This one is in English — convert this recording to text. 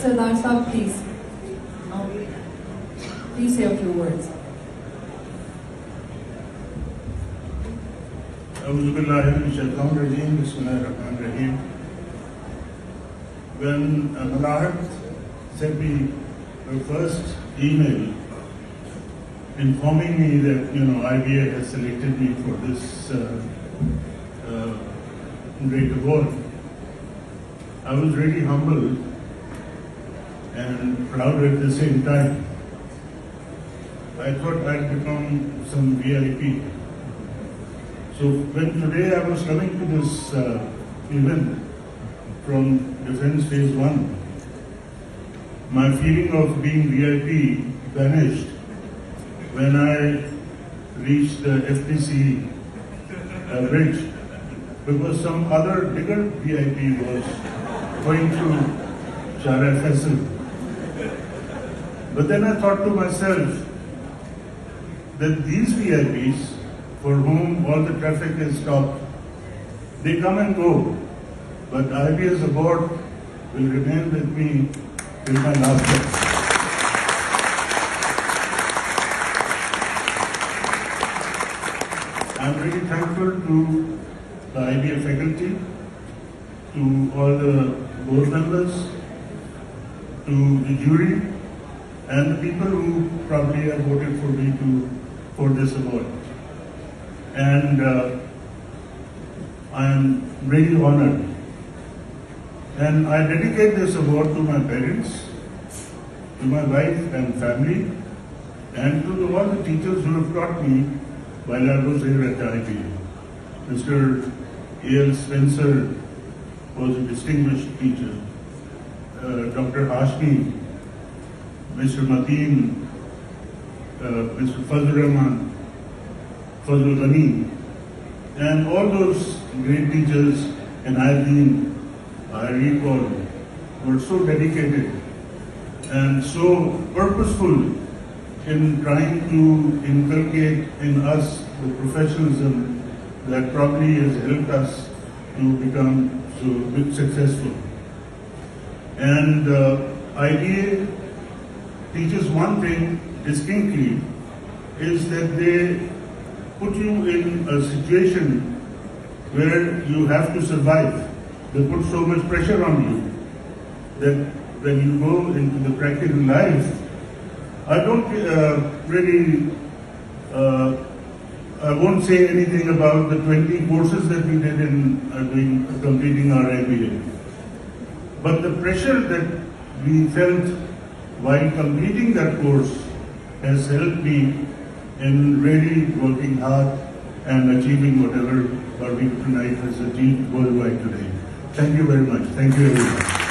Sardar Sahab, please. Please say a few words. When Malahat sent me her first email informing me that IBA has selected me for this great award, I was really humbled and proud at the same time. I thought I'd become some VIP. So when today I was coming to this event from Defence Phase 1, my feeling of being VIP vanished when I reached the FTC bridge, because some other bigger VIP was going through Shara Faisal. But then I thought to myself that these VIPs, for whom all the traffic is stopped, they come and go, but IBA's award will remain with me till my last breath. I'm really thankful to the IBA faculty, to all the board members, to the jury, and the people who probably have voted for me for this award. And I am really honored. And I dedicate this award to my parents, to my wife and family, and to all the teachers who have taught me while I was here at the IBA. Mr. A.L. Spencer was a distinguished teacher. Dr. Hashmi, Mr. Mateen, Mr. Fazl Rahman, Fazl Ghani, and all those great teachers in Ayadeen, I recall, were so dedicated and so purposeful in trying to inculcate in us the professionalism that probably has helped us to become so successful. And IBA teaches one thing distinctly, is that they put you in a situation where you have to survive. They put so much pressure on you that when you go into the practical life, I don't I won't say anything about the 20 courses that we did in completing our MBA. But the pressure that we felt while completing that course has helped me in really working hard and achieving whatever Barbie tonight has achieved worldwide today. Thank you very much. Thank you everyone.